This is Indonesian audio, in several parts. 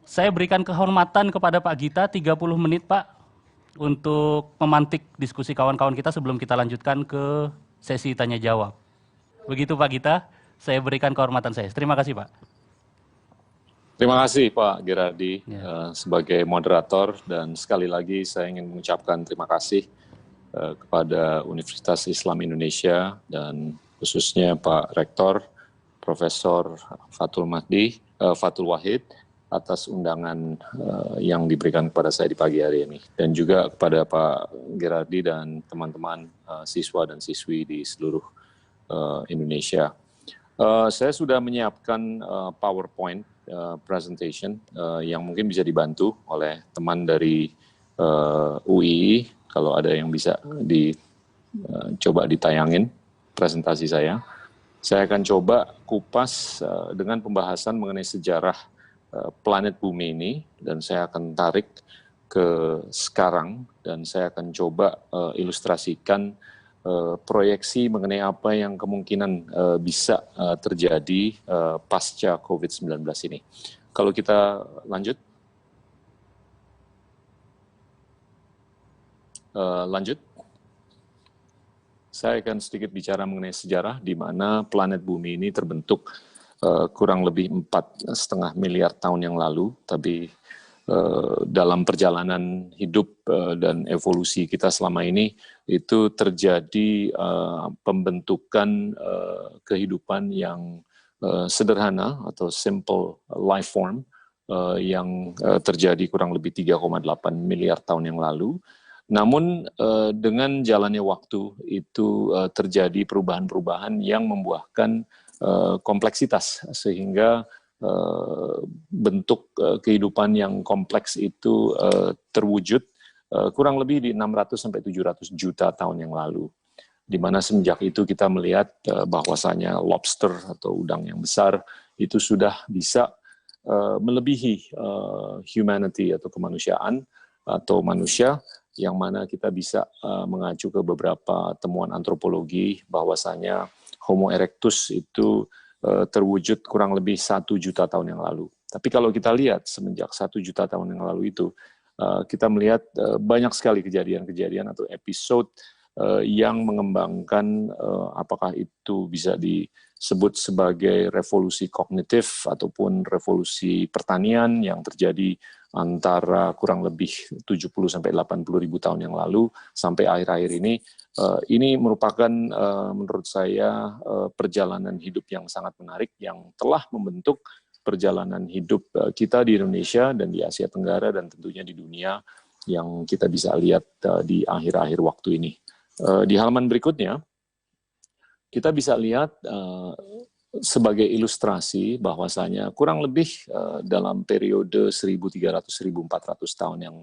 Saya berikan kehormatan kepada Pak Gita 30 menit, Pak, untuk memantik diskusi kawan-kawan kita sebelum kita lanjutkan ke sesi tanya jawab. Begitu Pak Gita, saya berikan kehormatan saya. Terima kasih, Pak. Terima kasih Pak Gerardi Ya. sebagai moderator, dan sekali lagi saya ingin mengucapkan terima kasih kepada Universitas Islam Indonesia dan khususnya Pak Rektor Profesor Fatul Wahid atas undangan yang diberikan kepada saya di pagi hari ini, dan juga kepada Pak Gerardi dan teman-teman siswa dan siswi di seluruh Indonesia. Saya sudah menyiapkan PowerPoint presentation yang mungkin bisa dibantu oleh teman dari UII. Kalau ada yang bisa coba ditayangin presentasi saya akan coba kupas dengan pembahasan mengenai sejarah planet bumi ini, dan saya akan tarik ke sekarang, dan saya akan coba ilustrasikan proyeksi mengenai apa yang kemungkinan bisa terjadi pasca COVID-19 ini. Kalau kita lanjut. Saya akan sedikit bicara mengenai sejarah di mana planet bumi ini terbentuk kurang lebih 4,5 miliar tahun yang lalu, tapi dalam perjalanan hidup dan evolusi kita selama ini itu terjadi pembentukan kehidupan yang sederhana atau simple life form yang terjadi kurang lebih 3,8 miliar tahun yang lalu. Namun dengan jalannya waktu itu terjadi perubahan-perubahan yang membuahkan kompleksitas, sehingga bentuk kehidupan yang kompleks itu terwujud kurang lebih di 600 sampai 700 juta tahun yang lalu. Di mana semenjak itu kita melihat bahwasanya lobster atau udang yang besar itu sudah bisa melebihi humanity atau kemanusiaan atau manusia, yang mana kita bisa mengacu ke beberapa temuan antropologi bahwasanya Homo erectus itu terwujud kurang lebih 1 juta tahun yang lalu. Tapi kalau kita lihat semenjak 1 juta tahun yang lalu itu, kita melihat banyak sekali kejadian-kejadian atau episode yang mengembangkan apakah itu bisa disebut sebagai revolusi kognitif ataupun revolusi pertanian yang terjadi antara kurang lebih 70 sampai 80 ribu tahun yang lalu sampai akhir-akhir ini. Ini merupakan menurut saya perjalanan hidup yang sangat menarik yang telah membentuk perjalanan hidup kita di Indonesia dan di Asia Tenggara dan tentunya di dunia yang kita bisa lihat di akhir-akhir waktu ini. Di halaman berikutnya kita bisa lihat sebagai ilustrasi bahwasanya kurang lebih dalam periode 1300-1400 tahun yang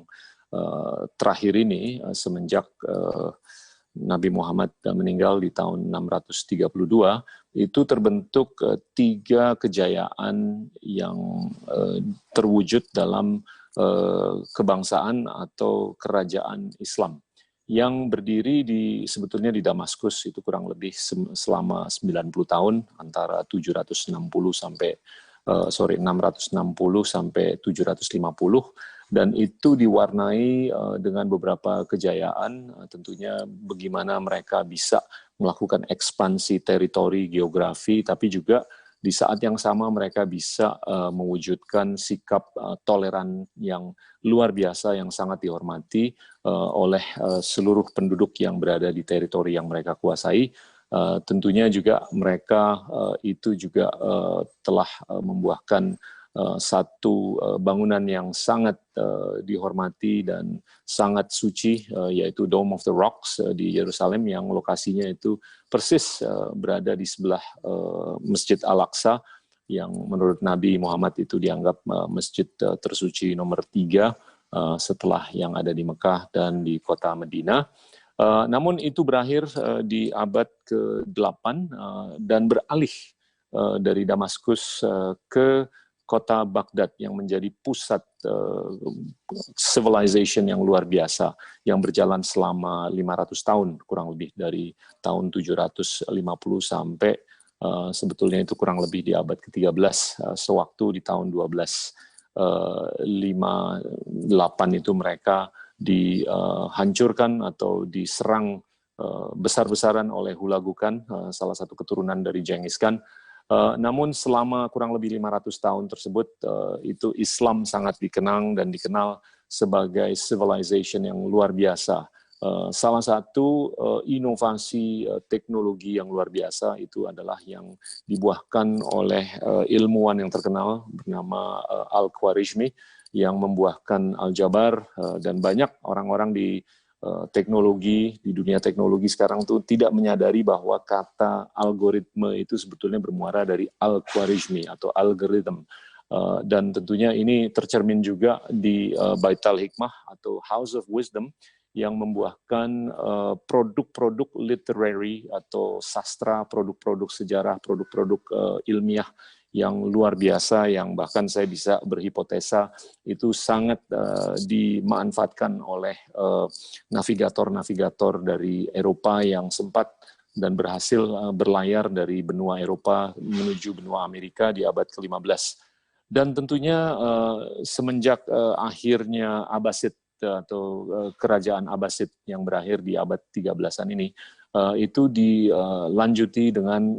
terakhir ini, semenjak Nabi Muhammad meninggal di tahun 632, itu terbentuk 3 kejayaan yang terwujud dalam kebangsaan atau kerajaan Islam yang berdiri sebetulnya di Damaskus, itu kurang lebih selama 90 tahun, antara 660 sampai 750, dan itu diwarnai dengan beberapa kejayaan, tentunya bagaimana mereka bisa melakukan ekspansi teritori geografi, tapi juga di saat yang sama mereka bisa mewujudkan sikap toleran yang luar biasa yang sangat dihormati oleh seluruh penduduk yang berada di teritori yang mereka kuasai. Tentunya juga mereka itu juga telah membuahkan satu bangunan yang sangat dihormati dan sangat suci, yaitu Dome of the Rocks di Yerusalem, yang lokasinya itu persis berada di sebelah Masjid Al-Aqsa, yang menurut Nabi Muhammad itu dianggap masjid tersuci nomor 3 setelah yang ada di Mekah dan di kota Medina. Namun itu berakhir di abad ke-8 dan beralih dari Damaskus ke kota Baghdad yang menjadi pusat civilization yang luar biasa yang berjalan selama 500 tahun, kurang lebih dari tahun 750 sampai sebetulnya itu kurang lebih di abad ke-13, sewaktu di tahun 12 58 itu mereka dihancurkan atau diserang besar-besaran oleh Hulagukan, salah satu keturunan dari Genghis Khan. Namun selama kurang lebih 500 tahun tersebut, itu Islam sangat dikenang dan dikenal sebagai civilization yang luar biasa. Salah satu inovasi teknologi yang luar biasa itu adalah yang dibuahkan oleh ilmuwan yang terkenal bernama Al-Khwarizmi, yang membuahkan aljabar, dan banyak orang-orang di teknologi, di dunia teknologi sekarang tuh tidak menyadari bahwa kata algoritma itu sebetulnya bermuara dari Al-Khwarizmi atau algorithm. Dan tentunya ini tercermin juga di Baital Hikmah atau House of Wisdom yang membuahkan produk-produk literary atau sastra, produk-produk sejarah, produk-produk ilmiah yang luar biasa, yang bahkan saya bisa berhipotesa itu sangat dimanfaatkan oleh navigator-navigator dari Eropa yang sempat dan berhasil berlayar dari benua Eropa menuju benua Amerika di abad ke-15. Dan tentunya semenjak akhirnya Abbasid atau kerajaan Abbasid yang berakhir di abad 13-an ini, itu dilanjuti dengan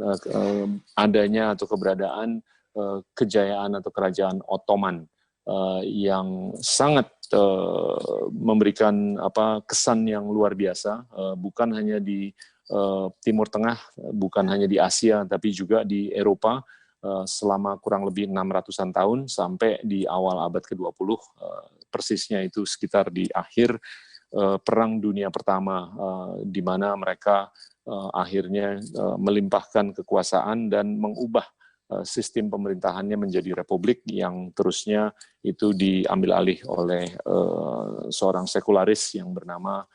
adanya atau keberadaan kejayaan atau kerajaan Ottoman yang sangat memberikan kesan yang luar biasa, bukan hanya di Timur Tengah, bukan hanya di Asia, tapi juga di Eropa selama kurang lebih 600-an tahun sampai di awal abad ke-20, persisnya itu sekitar di akhir Perang Dunia Pertama, di mana mereka akhirnya melimpahkan kekuasaan dan mengubah sistem pemerintahannya menjadi republik yang terusnya itu diambil alih oleh seorang sekularis yang bernama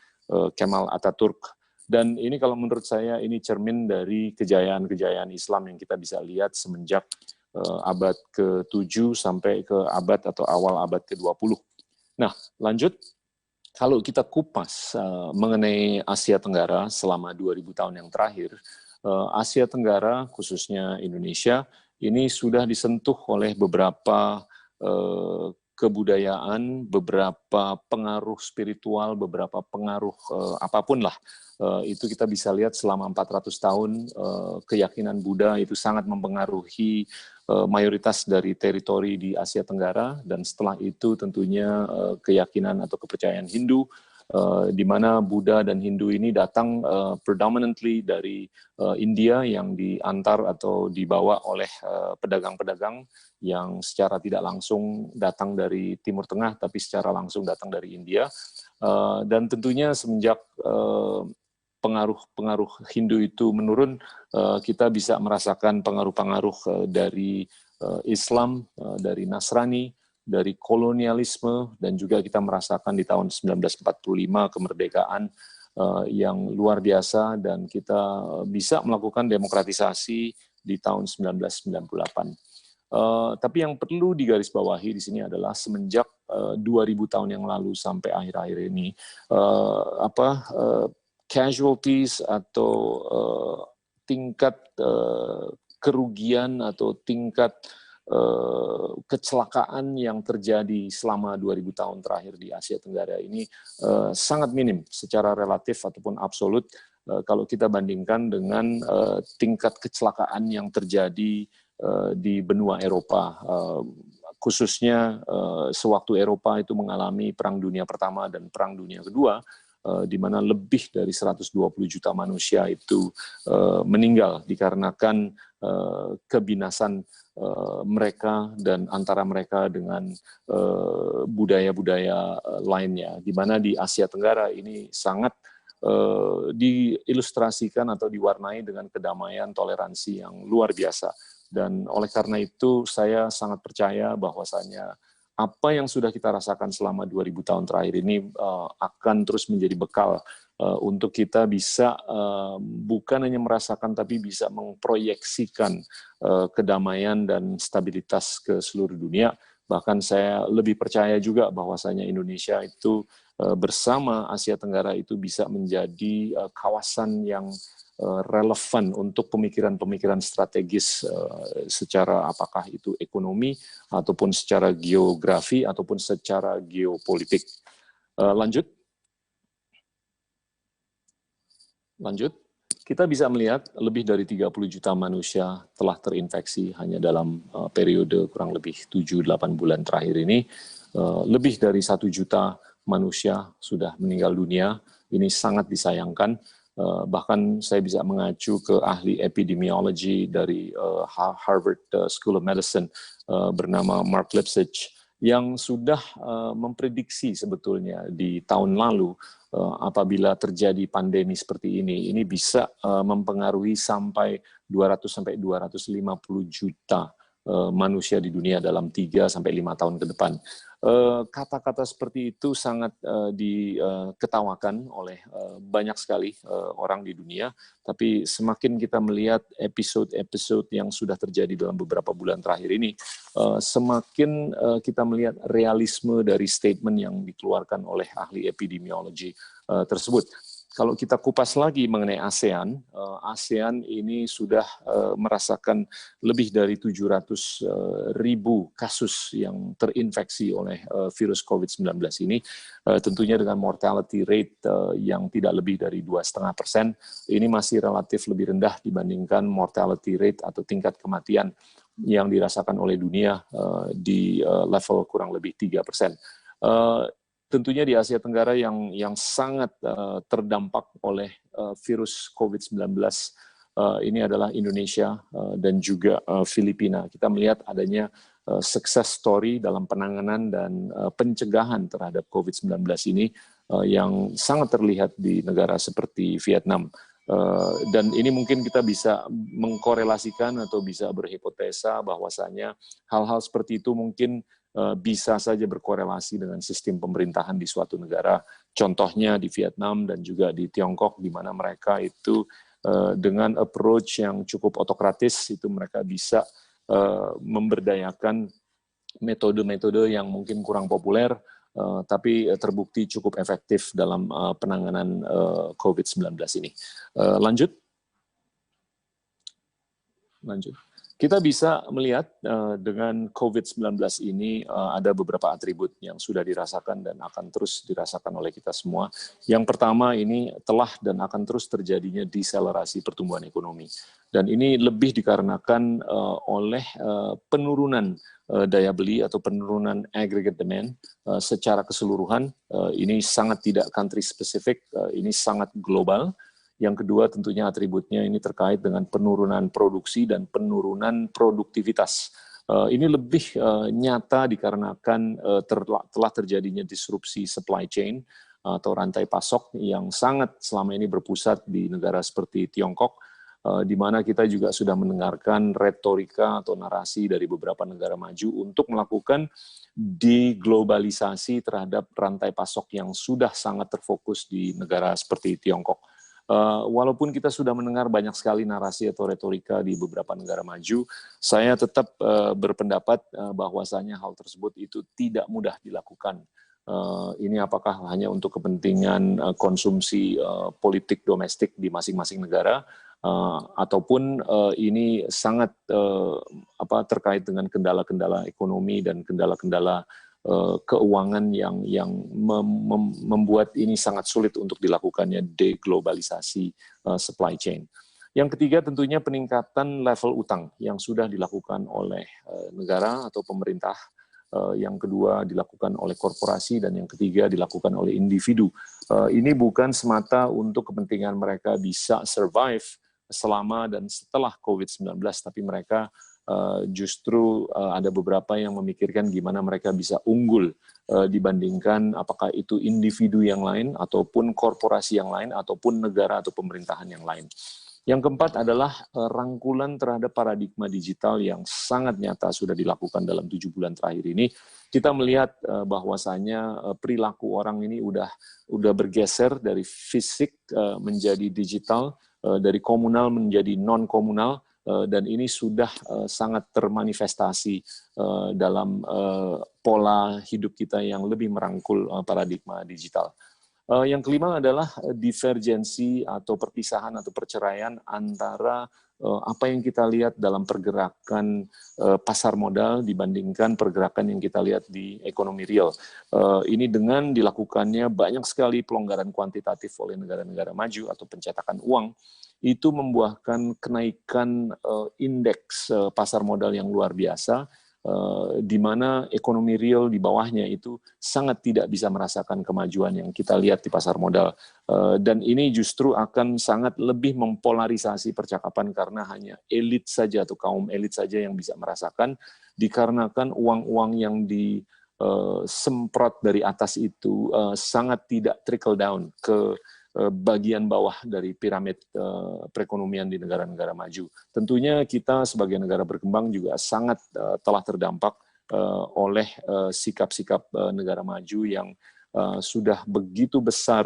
Kemal Atatürk. Dan ini kalau menurut saya ini cermin dari kejayaan-kejayaan Islam yang kita bisa lihat semenjak abad ke-7 sampai ke abad atau awal abad ke-20. Nah, lanjut. Kalau kita kupas mengenai Asia Tenggara selama 2000 tahun yang terakhir, Asia Tenggara, khususnya Indonesia, ini sudah disentuh oleh beberapa kebudayaan, beberapa pengaruh spiritual, beberapa pengaruh apapun lah. Itu kita bisa lihat selama 400 tahun, keyakinan Buddha itu sangat mempengaruhi mayoritas dari teritori di Asia Tenggara, dan setelah itu tentunya keyakinan atau kepercayaan Hindu, di mana Buddha dan Hindu ini datang predominantly dari India yang diantar atau dibawa oleh pedagang-pedagang yang secara tidak langsung datang dari Timur Tengah, tapi secara langsung datang dari India. Dan tentunya semenjak pengaruh Hindu itu menurun, kita bisa merasakan pengaruh-pengaruh dari Islam, dari Nasrani, dari kolonialisme, dan juga kita merasakan di tahun 1945 kemerdekaan yang luar biasa, dan kita bisa melakukan demokratisasi di tahun 1998. Tapi yang perlu digarisbawahi di sini adalah semenjak 2000 tahun yang lalu sampai akhir-akhir ini, casualties atau tingkat kerugian atau tingkat kecelakaan yang terjadi selama 2000 tahun terakhir di Asia Tenggara ini sangat minim secara relatif ataupun absolut kalau kita bandingkan dengan tingkat kecelakaan yang terjadi di benua Eropa, khususnya sewaktu Eropa itu mengalami Perang Dunia Pertama dan Perang Dunia Kedua, di mana lebih dari 120 juta manusia itu meninggal dikarenakan kebinasan mereka dan antara mereka dengan budaya-budaya lainnya, di mana di Asia Tenggara ini sangat diilustrasikan atau diwarnai dengan kedamaian, toleransi yang luar biasa. Dan oleh karena itu saya sangat percaya bahwasanya apa yang sudah kita rasakan selama 2000 tahun terakhir ini akan terus menjadi bekal untuk kita bisa bukan hanya merasakan tapi bisa memproyeksikan kedamaian dan stabilitas ke seluruh dunia. Bahkan saya lebih percaya juga bahwasanya Indonesia itu bersama Asia Tenggara itu bisa menjadi kawasan yang relevan untuk pemikiran-pemikiran strategis secara apakah itu ekonomi ataupun secara geografi ataupun secara geopolitik. Lanjut. Kita bisa melihat lebih dari 30 juta manusia telah terinfeksi hanya dalam periode kurang lebih 7-8 bulan terakhir ini. Lebih dari 1 juta manusia sudah meninggal dunia. Ini sangat disayangkan. Bahkan saya bisa mengacu ke ahli epidemiologi dari Harvard School of Medicine bernama Mark Lipsitch yang sudah memprediksi sebetulnya di tahun lalu apabila terjadi pandemi seperti ini bisa mempengaruhi sampai 200-250 juta manusia di dunia dalam 3-5 tahun ke depan. Kata-kata seperti itu sangat diketawakan oleh banyak sekali orang di dunia, tapi semakin kita melihat episode-episode yang sudah terjadi dalam beberapa bulan terakhir ini, semakin kita melihat realisme dari statement yang dikeluarkan oleh ahli epidemiologi tersebut. Kalau kita kupas lagi mengenai ASEAN, ASEAN ini sudah merasakan lebih dari 700.000 kasus yang terinfeksi oleh virus COVID-19 ini, tentunya dengan mortality rate yang tidak lebih dari 2,5%, ini masih relatif lebih rendah dibandingkan mortality rate atau tingkat kematian yang dirasakan oleh dunia di level kurang lebih 3%. Tentunya di Asia Tenggara yang sangat terdampak oleh virus COVID-19 ini adalah Indonesia dan juga Filipina. Kita melihat adanya success story dalam penanganan dan pencegahan terhadap COVID-19 ini yang sangat terlihat di negara seperti Vietnam. Dan ini mungkin kita bisa mengkorelasikan atau bisa berhipotesa bahwasanya hal-hal seperti itu mungkin bisa saja berkorelasi dengan sistem pemerintahan di suatu negara. Contohnya di Vietnam dan juga di Tiongkok, di mana mereka itu dengan approach yang cukup otokratis, itu mereka bisa memberdayakan metode-metode yang mungkin kurang populer, tapi terbukti cukup efektif dalam penanganan COVID-19 ini. Lanjut. Kita bisa melihat dengan COVID-19 ini ada beberapa atribut yang sudah dirasakan dan akan terus dirasakan oleh kita semua. Yang pertama ini telah dan akan terus terjadinya deselerasi pertumbuhan ekonomi. Dan ini lebih dikarenakan oleh penurunan daya beli atau penurunan aggregate demand secara keseluruhan. Ini sangat tidak country specific, ini sangat global. Yang kedua tentunya atributnya ini terkait dengan penurunan produksi dan penurunan produktivitas. Ini lebih nyata dikarenakan telah terjadinya disrupsi supply chain atau rantai pasok yang sangat selama ini berpusat di negara seperti Tiongkok, di mana kita juga sudah mendengarkan retorika atau narasi dari beberapa negara maju untuk melakukan deglobalisasi terhadap rantai pasok yang sudah sangat terfokus di negara seperti Tiongkok. Walaupun kita sudah mendengar banyak sekali narasi atau retorika di beberapa negara maju, saya tetap berpendapat bahwasanya hal tersebut itu tidak mudah dilakukan. Ini apakah hanya untuk kepentingan konsumsi politik domestik di masing-masing negara, ataupun ini sangat terkait dengan kendala-kendala ekonomi dan kendala-kendala keuangan yang membuat ini sangat sulit untuk dilakukannya deglobalisasi supply chain. Yang ketiga tentunya peningkatan level utang yang sudah dilakukan oleh negara atau pemerintah, yang kedua dilakukan oleh korporasi, dan yang ketiga dilakukan oleh individu. Ini bukan semata untuk kepentingan mereka bisa survive selama dan setelah COVID-19, tapi mereka justru ada beberapa yang memikirkan gimana mereka bisa unggul dibandingkan apakah itu individu yang lain, ataupun korporasi yang lain, ataupun negara atau pemerintahan yang lain. Yang keempat adalah rangkulan terhadap paradigma digital yang sangat nyata sudah dilakukan dalam 7 bulan terakhir ini. Kita melihat bahwasanya perilaku orang ini udah bergeser dari fisik menjadi digital, dari komunal menjadi non-komunal, dan ini sudah sangat termanifestasi dalam pola hidup kita yang lebih merangkul paradigma digital. Yang kelima adalah divergensi atau perpisahan atau perceraian antara apa yang kita lihat dalam pergerakan pasar modal dibandingkan pergerakan yang kita lihat di ekonomi real. Ini dengan dilakukannya banyak sekali pelonggaran kuantitatif oleh negara-negara maju atau pencetakan uang, itu membuahkan kenaikan indeks pasar modal yang luar biasa, di mana ekonomi real di bawahnya itu sangat tidak bisa merasakan kemajuan yang kita lihat di pasar modal. Dan ini justru akan sangat lebih mempolarisasi percakapan karena hanya elit saja atau kaum elit saja yang bisa merasakan, dikarenakan uang-uang yang disemprot dari atas itu sangat tidak trickle down ke bagian bawah dari piramid perekonomian di negara-negara maju. Tentunya kita sebagai negara berkembang juga sangat telah terdampak oleh sikap-sikap negara maju yang sudah begitu besar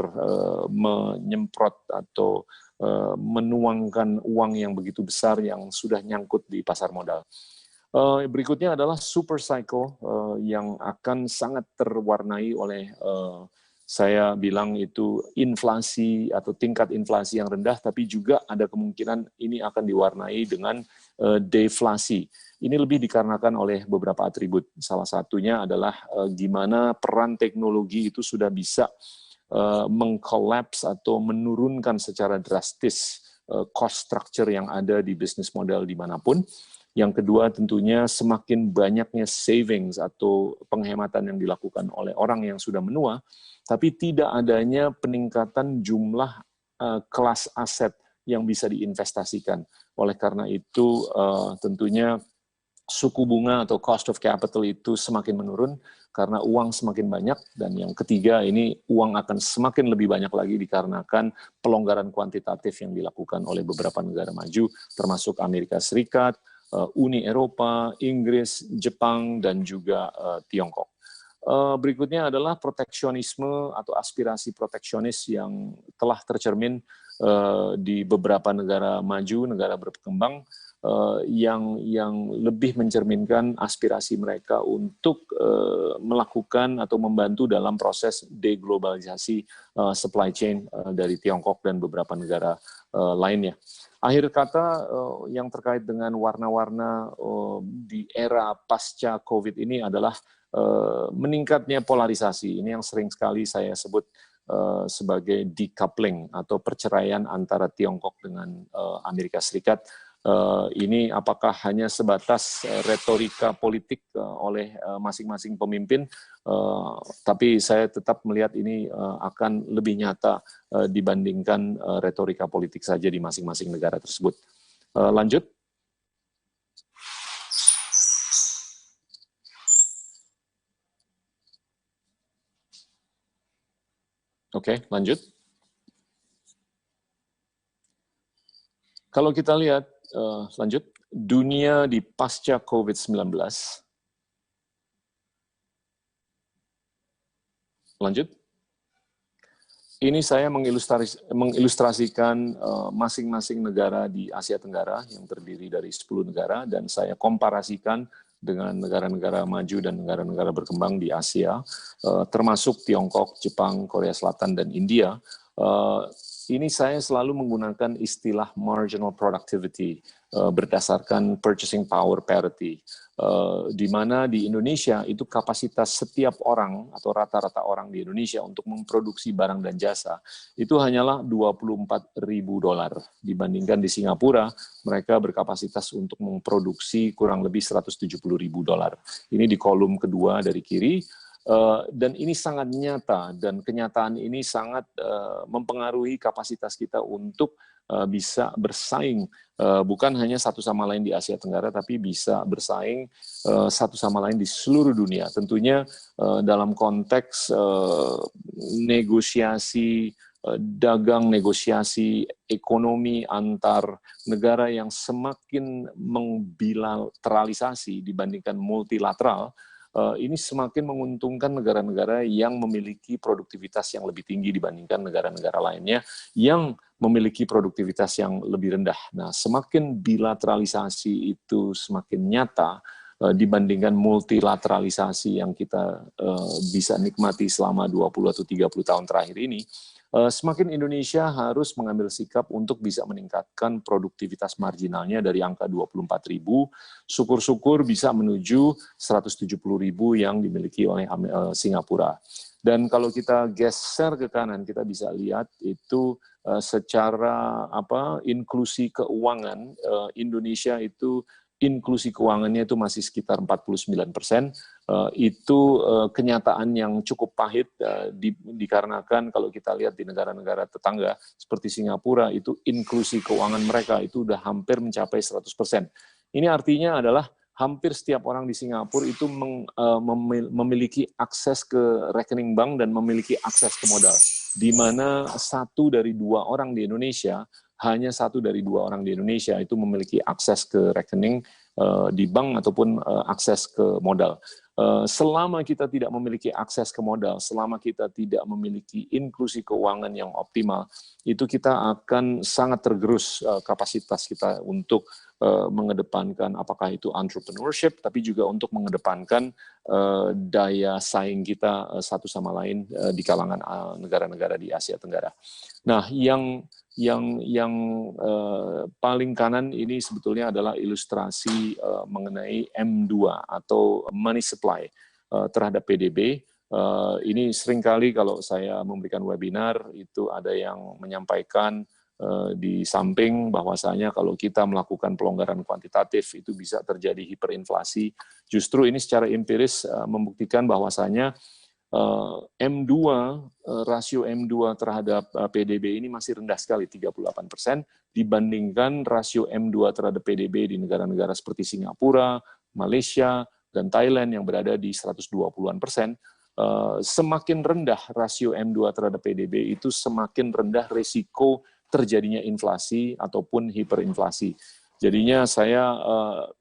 menyemprot atau menuangkan uang yang begitu besar yang sudah nyangkut di pasar modal. Berikutnya adalah super cycle yang akan sangat terwarnai oleh saya bilang itu inflasi atau tingkat inflasi yang rendah, tapi juga ada kemungkinan ini akan diwarnai dengan deflasi. Ini lebih dikarenakan oleh beberapa atribut. Salah satunya adalah gimana peran teknologi itu sudah bisa mengkolaps atau menurunkan secara drastis cost structure yang ada di bisnis model dimanapun. Yang kedua tentunya semakin banyaknya savings atau penghematan yang dilakukan oleh orang yang sudah menua, tapi tidak adanya peningkatan jumlah kelas aset yang bisa diinvestasikan. Oleh karena itu tentunya suku bunga atau cost of capital itu semakin menurun karena uang semakin banyak. Dan yang ketiga ini uang akan semakin lebih banyak lagi dikarenakan pelonggaran kuantitatif yang dilakukan oleh beberapa negara maju termasuk Amerika Serikat, Uni Eropa, Inggris, Jepang, dan juga Tiongkok. Berikutnya adalah proteksionisme atau aspirasi proteksionis yang telah tercermin di beberapa negara maju, negara berkembang, yang lebih mencerminkan aspirasi mereka untuk melakukan atau membantu dalam proses deglobalisasi supply chain dari Tiongkok dan beberapa negara lainnya. Akhir kata yang terkait dengan warna-warna di era pasca COVID ini adalah meningkatnya polarisasi. Ini yang sering sekali saya sebut sebagai decoupling atau perceraian antara Tiongkok dengan Amerika Serikat. Ini apakah hanya sebatas retorika politik oleh masing-masing pemimpin, tapi saya tetap melihat ini akan lebih nyata dibandingkan retorika politik saja di masing-masing negara tersebut. Lanjut. Oke, lanjut. Kalau kita lihat, lanjut, dunia di pasca COVID-19. Lanjut. Ini saya mengilustrasikan masing-masing negara di Asia Tenggara yang terdiri dari 10 negara, dan saya komparasikan dengan negara-negara maju dan negara-negara berkembang di Asia, termasuk Tiongkok, Jepang, Korea Selatan, dan India. Ini saya selalu menggunakan istilah marginal productivity berdasarkan purchasing power parity, di mana di Indonesia itu kapasitas setiap orang atau rata-rata orang di Indonesia untuk memproduksi barang dan jasa itu hanyalah $24.000, dibandingkan di Singapura mereka berkapasitas untuk memproduksi kurang lebih $170.000. Ini di kolom kedua dari kiri. Dan ini sangat nyata, dan kenyataan ini sangat mempengaruhi kapasitas kita untuk bisa bersaing, bukan hanya satu sama lain di Asia Tenggara, tapi bisa bersaing satu sama lain di seluruh dunia. Tentunya dalam konteks negosiasi dagang, negosiasi ekonomi antar negara yang semakin membilateralisasi dibandingkan multilateral, ini semakin menguntungkan negara-negara yang memiliki produktivitas yang lebih tinggi dibandingkan negara-negara lainnya yang memiliki produktivitas yang lebih rendah. Nah, semakin bilateralisasi itu semakin nyata, dibandingkan multilateralisasi yang kita bisa nikmati selama 20 atau 30 tahun terakhir ini, semakin Indonesia harus mengambil sikap untuk bisa meningkatkan produktivitas marginalnya dari angka 24.000, syukur-syukur bisa menuju 170.000 yang dimiliki oleh Singapura. Dan kalau kita geser ke kanan, kita bisa lihat itu secara inklusi keuangan, Indonesia itu inklusi keuangannya itu masih sekitar 49%. Itu kenyataan yang cukup pahit dikarenakan kalau kita lihat di negara-negara tetangga seperti Singapura, itu inklusi keuangan mereka itu udah hampir mencapai 100%. Ini artinya adalah hampir setiap orang di Singapura itu memiliki akses ke rekening bank dan memiliki akses ke modal. Di mana 1 dari 2 orang di Indonesia, hanya 1 dari 2 orang di Indonesia itu memiliki akses ke rekening di bank ataupun akses ke modal. Selama kita tidak memiliki akses ke modal, selama kita tidak memiliki inklusi keuangan yang optimal, itu kita akan sangat tergerus kapasitas kita untuk mengedepankan apakah itu entrepreneurship, tapi juga untuk mengedepankan daya saing kita satu sama lain di kalangan negara-negara di Asia Tenggara. Nah, yang paling kanan ini sebetulnya adalah ilustrasi mengenai M2 atau money supply terhadap PDB. Ini seringkali kalau saya memberikan webinar itu ada yang menyampaikan di samping bahwasanya kalau kita melakukan pelonggaran kuantitatif itu bisa terjadi hiperinflasi. Justru ini secara empiris membuktikan bahwasanya M2, rasio M2 terhadap PDB ini masih rendah sekali, 38%, dibandingkan rasio M2 terhadap PDB di negara-negara seperti Singapura, Malaysia, dan Thailand yang berada di 120-an%. Semakin rendah rasio M2 terhadap PDB itu semakin rendah risiko terjadinya inflasi ataupun hiperinflasi. Jadinya saya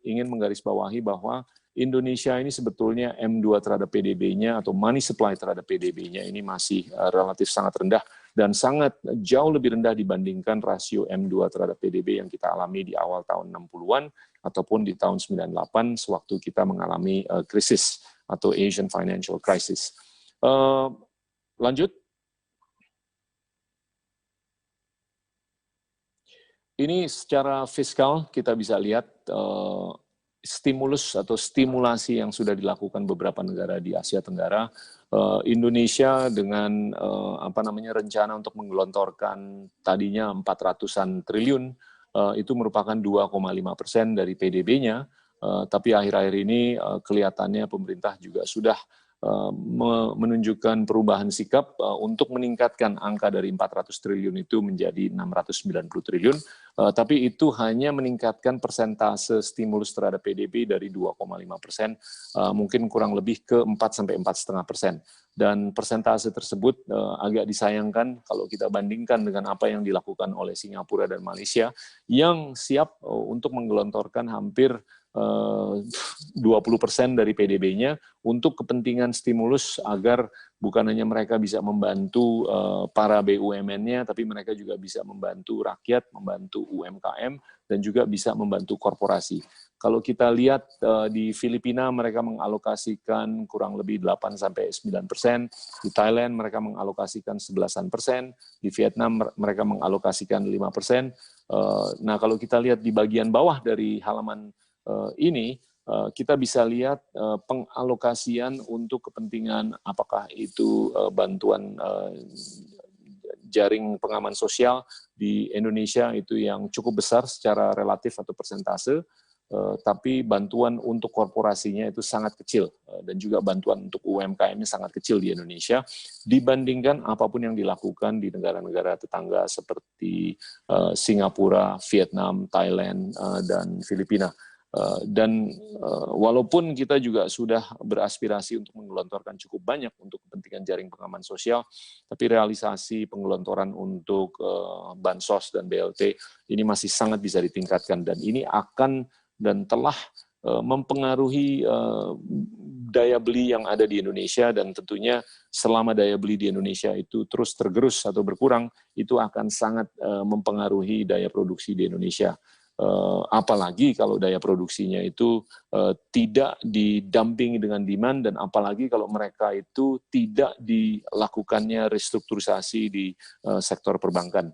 ingin menggarisbawahi bahwa Indonesia ini sebetulnya M2 terhadap PDB-nya atau money supply terhadap PDB-nya ini masih relatif sangat rendah dan sangat jauh lebih rendah dibandingkan rasio M2 terhadap PDB yang kita alami di awal tahun 60-an ataupun di tahun 98 sewaktu kita mengalami krisis atau Asian Financial Crisis. Lanjut. Ini secara fiskal kita bisa lihat stimulus atau stimulasi yang sudah dilakukan beberapa negara di Asia Tenggara. Indonesia dengan rencana untuk menggelontorkan tadinya 400-an triliun itu merupakan 2,5% dari PDB-nya, tapi akhir-akhir ini kelihatannya pemerintah juga sudah menunjukkan perubahan sikap untuk meningkatkan angka dari 400 triliun itu menjadi 690 triliun, tapi itu hanya meningkatkan persentase stimulus terhadap PDB dari 2,5%, mungkin kurang lebih ke 4 sampai 4,5%. Dan persentase tersebut agak disayangkan kalau kita bandingkan dengan apa yang dilakukan oleh Singapura dan Malaysia yang siap untuk menggelontorkan hampir 20% dari PDB-nya untuk kepentingan stimulus agar bukan hanya mereka bisa membantu para BUMN-nya, tapi mereka juga bisa membantu rakyat, membantu UMKM, dan juga bisa membantu korporasi. Kalau kita lihat di Filipina mereka mengalokasikan kurang lebih 8-9%, di Thailand mereka mengalokasikan 11%, di Vietnam mereka mengalokasikan 5%. Nah, kalau kita lihat di bagian bawah dari halaman ini, kita bisa lihat pengalokasian untuk kepentingan apakah itu bantuan jaring pengaman sosial di Indonesia itu yang cukup besar secara relatif atau persentase, tapi bantuan untuk korporasinya itu sangat kecil dan juga bantuan untuk UMKM-nya sangat kecil di Indonesia dibandingkan apapun yang dilakukan di negara-negara tetangga seperti Singapura, Vietnam, Thailand, dan Filipina. Dan walaupun kita juga sudah beraspirasi untuk menggelontorkan cukup banyak untuk kepentingan jaring pengaman sosial, tapi realisasi penggelontoran untuk bansos dan BLT ini masih sangat bisa ditingkatkan, dan ini akan dan telah mempengaruhi daya beli yang ada di Indonesia, dan tentunya selama daya beli di Indonesia itu terus tergerus atau berkurang, itu akan sangat mempengaruhi daya produksi di Indonesia. Apalagi kalau daya produksinya itu tidak didampingi dengan demand, dan apalagi kalau mereka itu tidak dilakukannya restrukturisasi di sektor perbankan.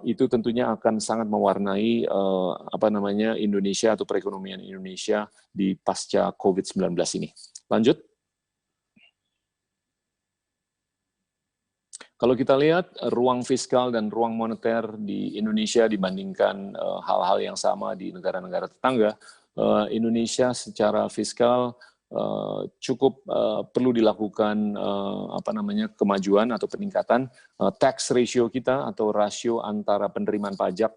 Itu tentunya akan sangat mewarnai Indonesia atau perekonomian Indonesia di pasca COVID-19 ini. Lanjut. Kalau kita lihat ruang fiskal dan ruang moneter di Indonesia dibandingkan hal-hal yang sama di negara-negara tetangga, Indonesia secara fiskal cukup perlu dilakukan kemajuan atau peningkatan. Tax ratio kita atau rasio antara penerimaan pajak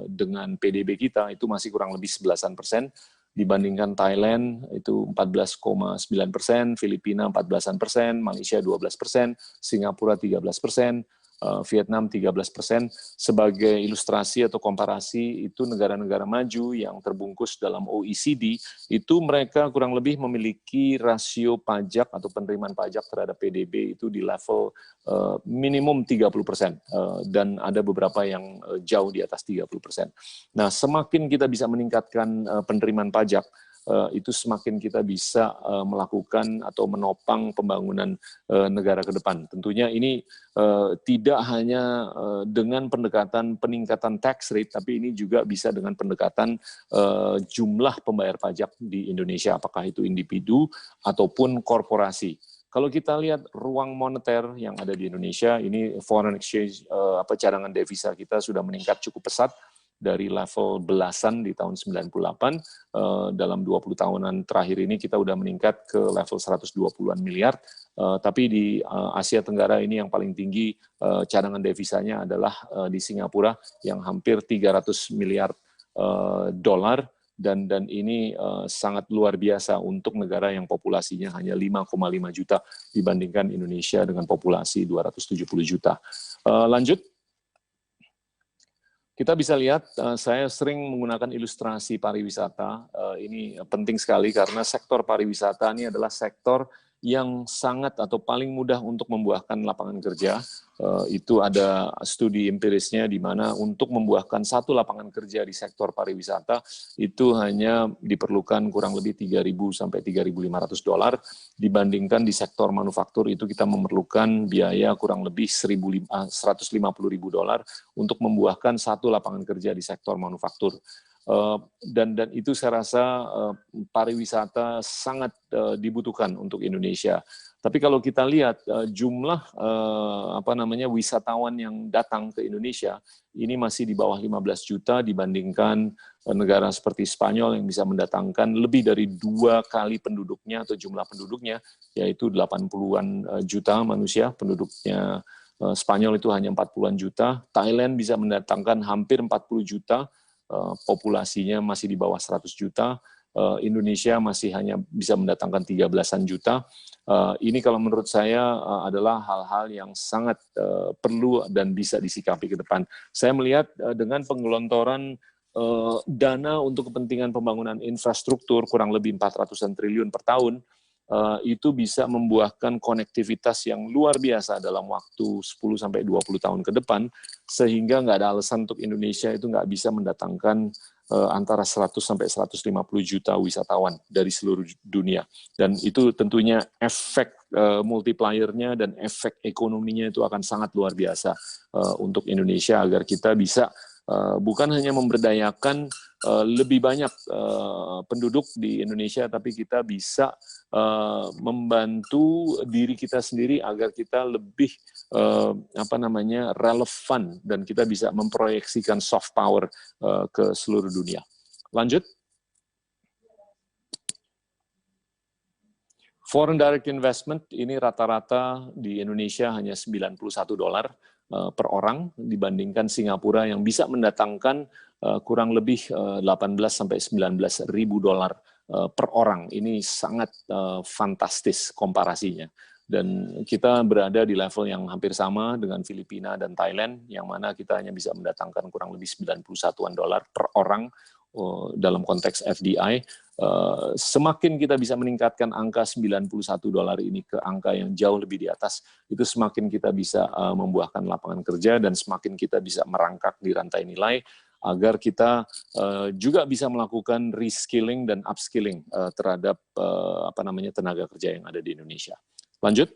dengan PDB kita itu masih kurang lebih 11%. Dibandingkan Thailand itu 14,9%, Filipina 14%, Malaysia 12%, Singapura 13%, Vietnam 13%. Sebagai ilustrasi atau komparasi, itu negara-negara maju yang terbungkus dalam OECD, itu mereka kurang lebih memiliki rasio pajak atau penerimaan pajak terhadap PDB itu di level minimum 30%, dan ada beberapa yang jauh di atas 30%. Nah, semakin kita bisa meningkatkan penerimaan pajak, itu semakin kita bisa melakukan atau menopang pembangunan negara ke depan. Tentunya ini tidak hanya dengan pendekatan peningkatan tax rate, tapi ini juga bisa dengan pendekatan jumlah pembayar pajak di Indonesia, apakah itu individu ataupun korporasi. Kalau kita lihat ruang moneter yang ada di Indonesia, ini foreign exchange, cadangan devisa kita sudah meningkat cukup pesat dari level belasan di tahun 98, dalam 20 tahunan terakhir ini kita udah meningkat ke level 120-an miliar, tapi di Asia Tenggara ini yang paling tinggi cadangan devisanya adalah di Singapura yang hampir 300 miliar dolar, dan ini sangat luar biasa untuk negara yang populasinya hanya 5,5 juta dibandingkan Indonesia dengan populasi 270 juta. Lanjut. Kita bisa lihat, saya sering menggunakan ilustrasi pariwisata. Ini penting sekali karena sektor pariwisata ini adalah sektor yang sangat atau paling mudah untuk membuahkan lapangan kerja. Itu ada studi empirisnya di mana untuk membuahkan satu lapangan kerja di sektor pariwisata itu hanya diperlukan kurang lebih 3.000 sampai 3.500 dolar, dibandingkan di sektor manufaktur itu kita memerlukan biaya kurang lebih 150.000 dolar untuk membuahkan satu lapangan kerja di sektor manufaktur. Dan itu saya rasa pariwisata sangat dibutuhkan untuk Indonesia. Tapi kalau kita lihat jumlah wisatawan yang datang ke Indonesia ini masih di bawah 15 juta dibandingkan negara seperti Spanyol yang bisa mendatangkan lebih dari 2 kali penduduknya atau jumlah penduduknya, yaitu 80-an juta manusia penduduknya. Spanyol itu hanya 40-an juta, Thailand bisa mendatangkan hampir 40 juta, populasinya masih di bawah 100 juta, Indonesia masih hanya bisa mendatangkan 13-an juta. Ini kalau menurut saya adalah hal-hal yang sangat perlu dan bisa disikapi ke depan. Saya melihat dengan penggelontoran dana untuk kepentingan pembangunan infrastruktur kurang lebih 400-an triliun per tahun, itu bisa membuahkan konektivitas yang luar biasa dalam waktu 10-20 tahun ke depan, sehingga nggak ada alasan untuk Indonesia itu nggak bisa mendatangkan antara 100-150 juta wisatawan dari seluruh dunia. Dan itu tentunya efek multiplier-nya dan efek ekonominya itu akan sangat luar biasa untuk Indonesia, agar kita bisa bukan hanya memberdayakan lebih banyak penduduk di Indonesia, tapi kita bisa membantu diri kita sendiri agar kita lebih relevan dan kita bisa memproyeksikan soft power ke seluruh dunia. Lanjut. Foreign direct investment ini rata-rata di Indonesia hanya 91 dolar per orang, dibandingkan Singapura yang bisa mendatangkan kurang lebih 18-19 ribu dolar per orang. Ini sangat fantastis komparasinya. Dan kita berada di level yang hampir sama dengan Filipina dan Thailand, yang mana kita hanya bisa mendatangkan kurang lebih 91-an dolar per orang dalam konteks FDI. Semakin kita bisa meningkatkan angka 91 dolar ini ke angka yang jauh lebih di atas, itu semakin kita bisa membuahkan lapangan kerja dan semakin kita bisa merangkak di rantai nilai, agar kita juga bisa melakukan reskilling dan upskilling terhadap tenaga kerja yang ada di Indonesia. Lanjut.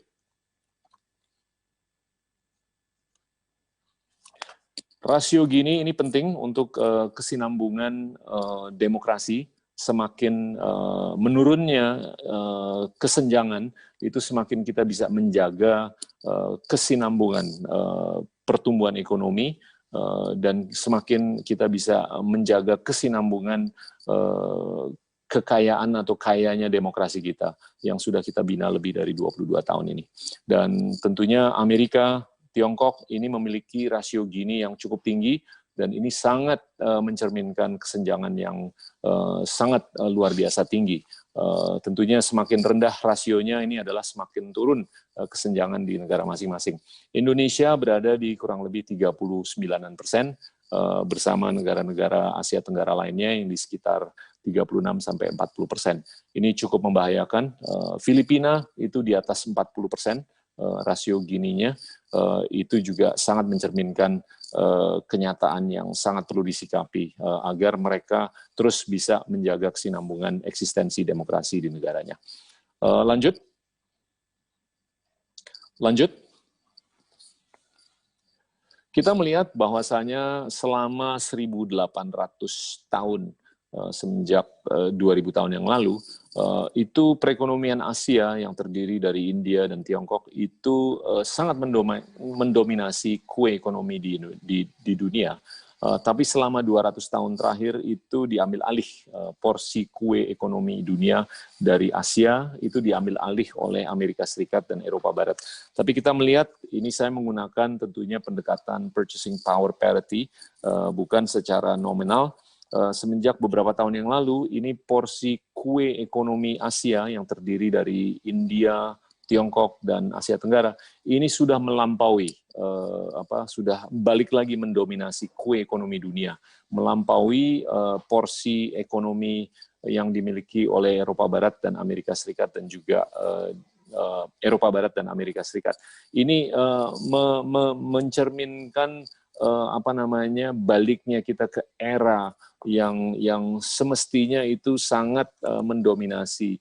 Rasio Gini ini penting untuk kesinambungan demokrasi. Semakin menurunnya kesenjangan, itu semakin kita bisa menjaga kesinambungan pertumbuhan ekonomi, dan semakin kita bisa menjaga kesinambungan kekayaan atau kayanya demokrasi kita yang sudah kita bina lebih dari 22 tahun ini. Dan tentunya Amerika, Tiongkok ini memiliki rasio Gini yang cukup tinggi, dan ini sangat mencerminkan kesenjangan yang sangat luar biasa tinggi. Tentunya semakin rendah rasionya ini adalah semakin turun kesenjangan di negara masing-masing. Indonesia berada di kurang lebih 39% bersama negara-negara Asia Tenggara lainnya yang di sekitar 36-40%. Ini cukup membahayakan. Filipina itu di atas 40%. Rasio Gininya itu juga sangat mencerminkan kenyataan yang sangat perlu disikapi agar mereka terus bisa menjaga kesinambungan eksistensi demokrasi di negaranya. Lanjut. Kita melihat bahwasanya selama 1.800 tahun semenjak 2000 tahun yang lalu, itu perekonomian Asia yang terdiri dari India dan Tiongkok itu sangat mendominasi kue ekonomi di dunia. Tapi selama 200 tahun terakhir itu diambil alih porsi kue ekonomi dunia dari Asia, itu diambil alih oleh Amerika Serikat dan Eropa Barat. Tapi kita melihat, ini saya menggunakan tentunya pendekatan purchasing power parity, bukan secara nominal. Semenjak beberapa tahun yang lalu, ini porsi kue ekonomi Asia yang terdiri dari India, Tiongkok, dan Asia Tenggara, ini sudah melampaui, sudah balik lagi mendominasi kue ekonomi dunia, melampaui porsi ekonomi yang dimiliki oleh Eropa Barat dan Amerika Serikat, dan juga Eropa Barat dan Amerika Serikat. Ini mencerminkan baliknya kita ke era yang semestinya itu sangat mendominasi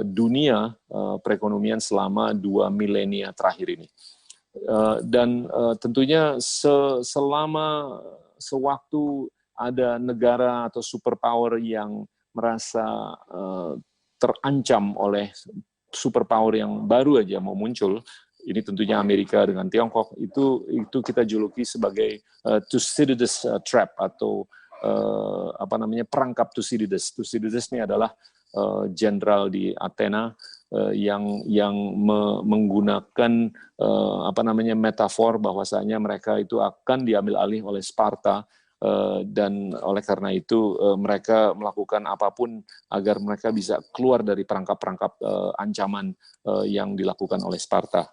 dunia perekonomian selama 2 milenia terakhir ini. Dan tentunya sewaktu ada negara atau superpower yang merasa terancam oleh superpower yang baru aja mau muncul, ini tentunya Amerika dengan Tiongkok, itu kita juluki sebagai Thucydides trap, atau perangkap Thucydides. Thucydides ini adalah jenderal di Athena yang menggunakan metafor bahwasanya mereka itu akan diambil alih oleh Sparta, dan oleh karena itu mereka melakukan apapun agar mereka bisa keluar dari perangkap-perangkap ancaman yang dilakukan oleh Sparta.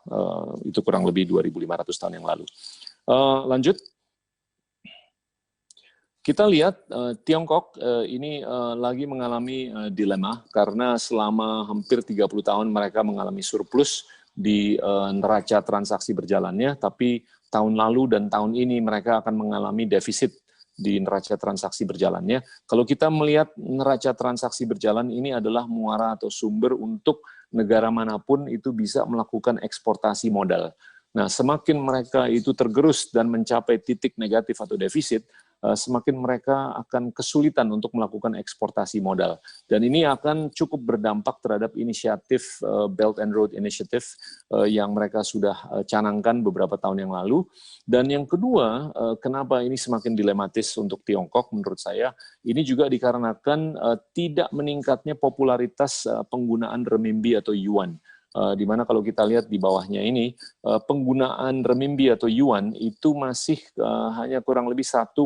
Itu kurang lebih 2.500 tahun yang lalu. Lanjut. Kita lihat Tiongkok ini lagi mengalami dilema, karena selama hampir 30 tahun mereka mengalami surplus di neraca transaksi berjalannya, tapi tahun lalu dan tahun ini mereka akan mengalami defisit di neraca transaksi berjalannya. Kalau kita melihat neraca transaksi berjalan ini adalah muara atau sumber untuk negara manapun itu bisa melakukan eksportasi modal. Nah, semakin mereka itu tergerus dan mencapai titik negatif atau defisit, semakin mereka akan kesulitan untuk melakukan eksportasi modal. Dan ini akan cukup berdampak terhadap inisiatif Belt and Road Initiative yang mereka sudah canangkan beberapa tahun yang lalu. Dan yang kedua, kenapa ini semakin dilematis untuk Tiongkok menurut saya, ini juga dikarenakan tidak meningkatnya popularitas penggunaan renminbi atau yuan. Di mana kalau kita lihat di bawahnya ini, penggunaan renminbi atau yuan itu masih hanya kurang lebih 1,66%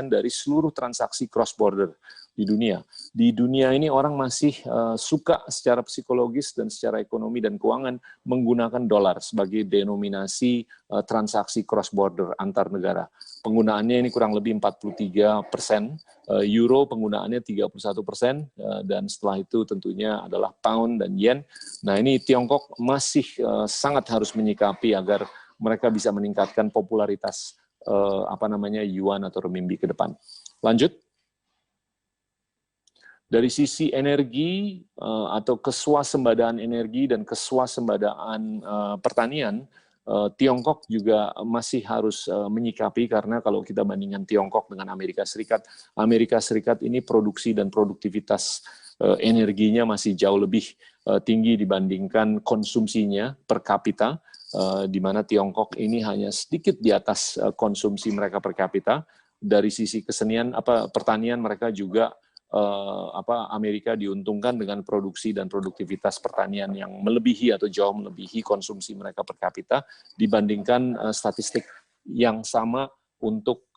dari seluruh transaksi cross border di dunia. Di dunia ini orang masih suka secara psikologis dan secara ekonomi dan keuangan menggunakan dolar sebagai denominasi transaksi cross border antar negara. Penggunaannya ini kurang lebih 43%, euro penggunaannya 31%, dan setelah itu tentunya adalah pound dan yen. Nah, ini Tiongkok masih sangat harus menyikapi agar mereka bisa meningkatkan popularitas yuan atau renminbi ke depan. Lanjut. Dari sisi energi atau keswasembadaan energi dan keswasembadaan pertanian, Tiongkok juga masih harus menyikapi, karena kalau kita bandingkan Tiongkok dengan Amerika Serikat ini produksi dan produktivitas energinya masih jauh lebih tinggi dibandingkan konsumsinya per kapita, di mana Tiongkok ini hanya sedikit di atas konsumsi mereka per kapita. Dari sisi kesenian pertanian mereka juga Amerika diuntungkan dengan produksi dan produktivitas pertanian yang melebihi atau jauh melebihi konsumsi mereka per kapita dibandingkan statistik yang sama untuk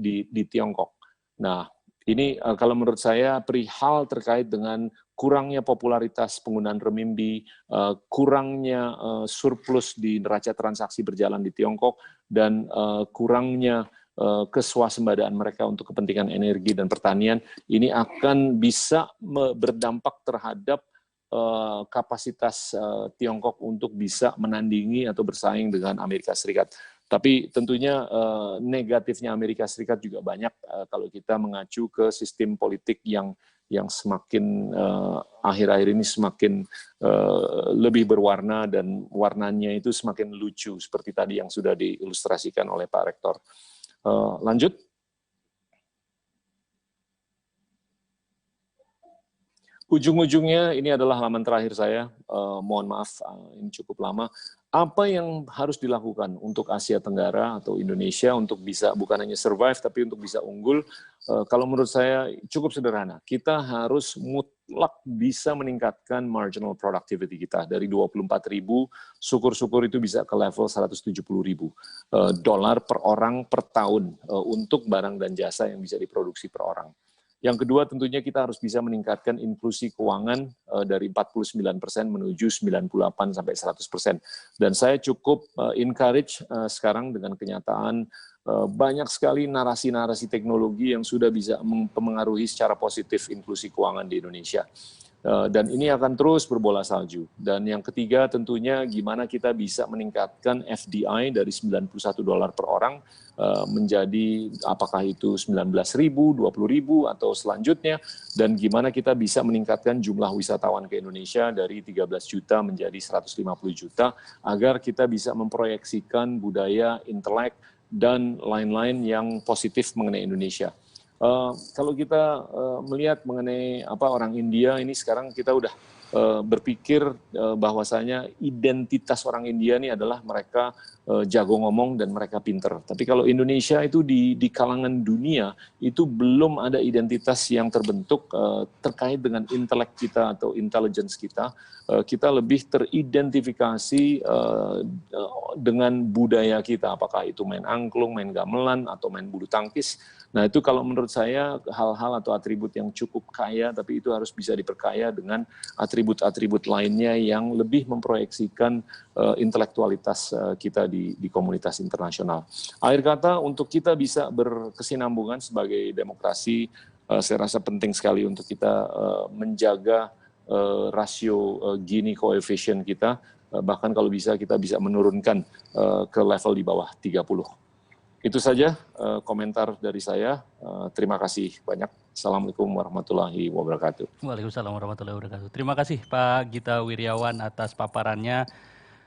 di Tiongkok. Nah, ini kalau menurut saya perihal terkait dengan kurangnya popularitas penggunaan renminbi, kurangnya surplus di neraca transaksi berjalan di Tiongkok, dan kurangnya keswasembadaan mereka untuk kepentingan energi dan pertanian, ini akan bisa berdampak terhadap kapasitas Tiongkok untuk bisa menandingi atau bersaing dengan Amerika Serikat. Tapi tentunya negatifnya Amerika Serikat juga banyak kalau kita mengacu ke sistem politik yang semakin akhir-akhir ini semakin lebih berwarna, dan warnanya itu semakin lucu seperti tadi yang sudah diilustrasikan oleh Pak Rektor. Lanjut. Ujung-ujungnya ini adalah halaman terakhir saya. Mohon maaf, ini cukup lama. Apa yang harus dilakukan untuk Asia Tenggara atau Indonesia untuk bisa bukan hanya survive tapi untuk bisa unggul? Kalau menurut saya cukup sederhana. Kita harus mutlak bisa meningkatkan marginal productivity kita dari 24.000, syukur-syukur itu bisa ke level 170.000 dolar per orang per tahun untuk barang dan jasa yang bisa diproduksi per orang. Yang kedua, tentunya kita harus bisa meningkatkan inklusi keuangan dari 49% menuju 98-100%. Dan saya cukup encourage sekarang dengan kenyataan banyak sekali narasi-narasi teknologi yang sudah bisa mempengaruhi secara positif inklusi keuangan di Indonesia. Dan ini akan terus berbola salju. Dan yang ketiga tentunya gimana kita bisa meningkatkan FDI dari 91 dolar per orang menjadi apakah itu 19.000, 20.000 atau selanjutnya, dan gimana kita bisa meningkatkan jumlah wisatawan ke Indonesia dari 13 juta menjadi 150 juta agar kita bisa memproyeksikan budaya, intelek, dan lain-lain yang positif mengenai Indonesia. Kalau kita melihat mengenai orang India ini sekarang kita udah berpikir bahwasanya identitas orang India ini adalah mereka jago ngomong dan mereka pinter. Tapi kalau Indonesia itu di kalangan dunia itu belum ada identitas yang terbentuk terkait dengan intelek kita atau intelligence kita. Kita lebih teridentifikasi dengan budaya kita, apakah itu main angklung, main gamelan, atau main bulu tangkis. Nah itu kalau menurut saya hal-hal atau atribut yang cukup kaya, tapi itu harus bisa diperkaya dengan atribut-atribut lainnya yang lebih memproyeksikan intelektualitas kita di komunitas internasional. Akhir kata, untuk kita bisa berkesinambungan sebagai demokrasi, saya rasa penting sekali untuk kita menjaga rasio Gini coefficient kita, bahkan kalau bisa kita bisa menurunkan ke level di bawah 30. Itu saja komentar dari saya. Terima kasih banyak. Assalamualaikum warahmatullahi wabarakatuh. Waalaikumsalam warahmatullahi wabarakatuh. Terima kasih Pak Gita Wirjawan atas paparannya.